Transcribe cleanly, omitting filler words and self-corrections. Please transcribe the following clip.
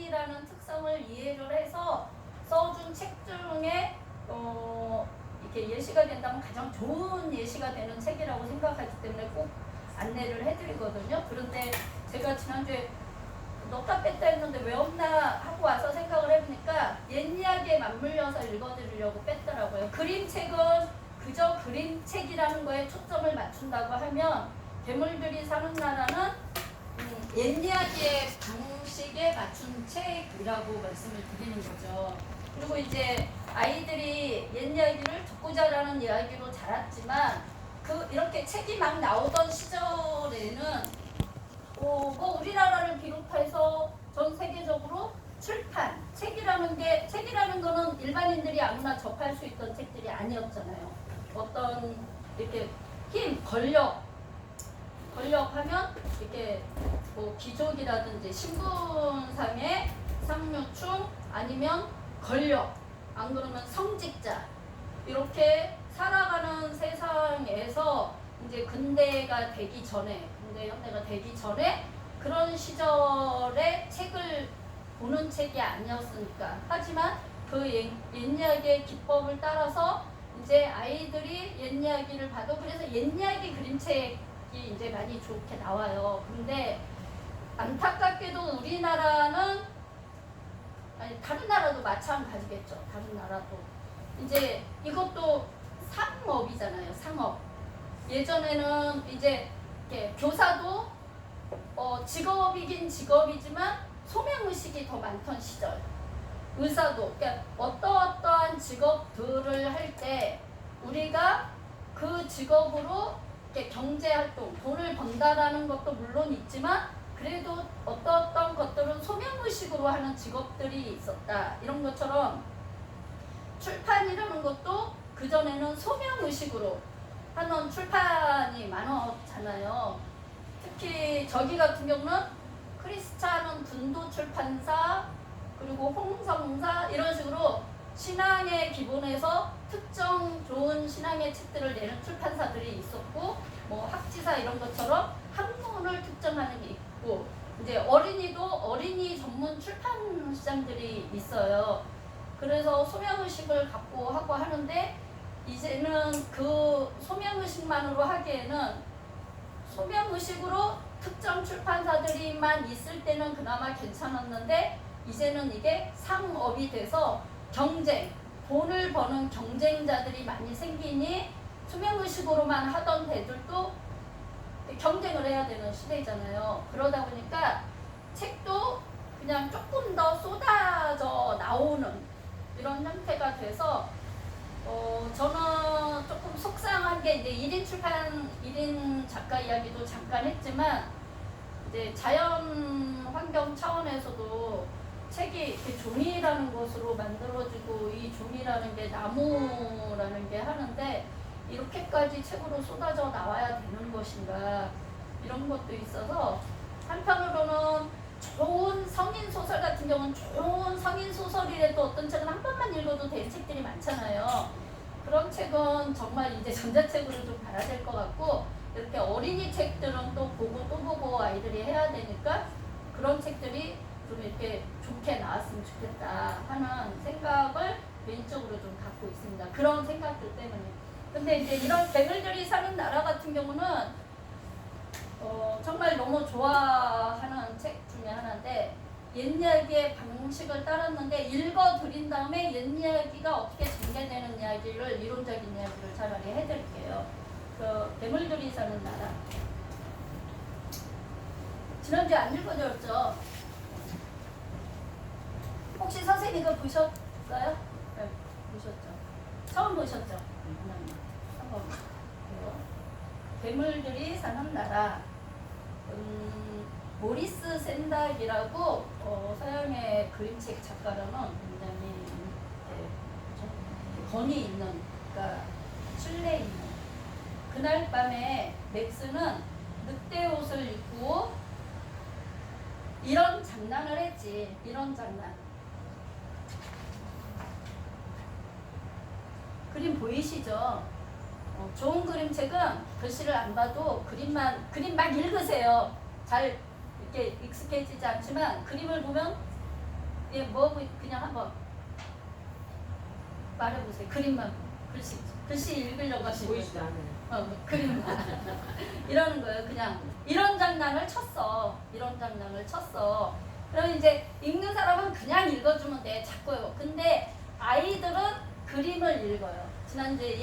책이라는 특성을 이해를 해서 써준 책 중에 이렇게 예시가 된다면 가장 좋은 예시가 되는 책이라고 생각하기 때문에 꼭 안내를 해드리거든요. 그런데 제가 지난주에 넣다 뺐다 했는데 왜 없나 하고 와서 생각을 해보니까 옛 이야기에 맞물려서 읽어드리려고 뺐더라고요. 그림책은 그저 그림책이라는 거에 초점을 맞춘다고 하면 괴물들이 사는 나라는 옛 이야기의 방식에 맞춘 책이라고 말씀을 드리는 거죠. 그리고 이제 아이들이 옛 이야기를 듣고 자라는 이야기로 자랐지만 이렇게 책이 막 나오던 시절에는 뭐 우리나라를 비롯해서 전 세계적으로 출판, 책이라는 거는 일반인들이 아무나 접할 수 있던 책들이 아니었잖아요. 어떤 이렇게 힘, 권력하면 이렇게 뭐 귀족이라든지 신분상의 상류층 아니면 권력, 안 그러면 성직자 이렇게 살아가는 세상에서 이제 근대가 되기 전에 현대가 되기 전에 그런 시절에 책을 보는 책이 아니었으니까. 하지만 그 옛 이야기의 기법을 따라서 이제 아이들이 옛 이야기를 봐도 그래서 옛 이야기 그림책이 이제 많이 좋게 나와요. 근데 안타깝게도 우리나라는 아니 다른 나라도 마찬가지겠죠. 다른 나라도 이제 이것도 상업이잖아요. 상업. 예전에는 이제 교사도 직업이긴 직업이지만 소명의식이 더 많던 시절. 의사도 그러니까 어떠한 직업들을 할 때 우리가 그 직업으로 경제활동, 돈을 번다라는 것도 물론 있지만 그래도 어떤 것들은 소명의식으로 하는 직업들이 있었다. 이런 것처럼 출판이라는 것도 그전에는 소명의식으로 하는 출판이 많았잖아요. 특히 저기 같은 경우는 크리스찬은 군도 출판사 그리고 홍성사 이런 식으로 신앙의 기본에서 특정 좋은 신앙의 책들을 내는 출판사들이 있었고 뭐 학지사 이런 것처럼 학문을 특정하는 게 있고 이제 어린이도 어린이 전문 출판 시장들이 있어요. 그래서 소명의식을 갖고 하고 하는데 이제는 그 소명의식만으로 하기에는 소명의식으로 특정 출판사들이만 있을 때는 그나마 괜찮았는데 이제는 이게 상업이 돼서 경쟁, 돈을 버는 경쟁자들이 많이 생기니 소명의식으로만 하던 데들도 경쟁을 해야 되는 시대잖아요. 그러다 보니까 책도 그냥 조금 더 쏟아져 나오는 이런 형태가 돼서 저는 조금 속상한 게 이제 1인 작가 이야기도 잠깐 했지만 이제 자연 환경 차원에서도 책이 이렇게 종이라는 것으로 만들어지고 이 종이라는 게 나무라는 게 하는데 이렇게까지 책으로 쏟아져 나와야 되는 것인가 이런 것도 있어서 한편으로는 좋은 성인 소설 같은 경우는 좋은 성인 소설이라도 어떤 책은 한 번만 읽어도 되는 책들이 많잖아요. 그런 책은 정말 이제 전자책으로 좀 봐야 될 것 같고 이렇게 어린이 책들은 또 보고 또 보고 아이들이 해야 되니까 그런 책들이 좀 이렇게 좋게 나왔으면 좋겠다 하는 생각을 개인적으로 좀 갖고 있습니다. 그런 생각들 때문에. 근데 이제 이런 괴물들이 사는 나라 같은 경우는 정말 너무 좋아하는 책 중에 하나인데 옛 이야기의 방식을 따랐는데 읽어드린 다음에 옛 이야기가 어떻게 전개되는 이야기를 이론적인 이야기를 차라리 해드릴게요. 그 괴물들이 사는 나라. 지난주에 안 읽어드렸죠? 혹시 선생님 이거 보셨어요? 네, 보셨죠? 처음 보셨죠? 한번 볼게요. 괴물들이 사는 나라. 모리스 샌닥이라고 서양의 그림책 작가로는 굉장히 권위 있는, 그러니까 신뢰 있는. 그날 밤에 맥스는 늑대 옷을 입고 이런 장난을 했지. 이런 장난. 그림 보이시죠? 좋은 그림책은 글씨를 안 봐도 그림 막 읽으세요. 잘 이렇게 익숙해지지 않지만 그림을 보면 예, 뭐 그냥 한번 말해보세요. 그림만 글씨 읽으려고 하시고 보이지도 않아요. 그림만 이러는 거예요. 그냥 이런 장난을 쳤어. 이런 장난을 쳤어. 그럼 이제 읽는 사람은 그냥 읽어주면 돼. 자꾸. 근데 아이들은 그림을 읽어요. 지난주에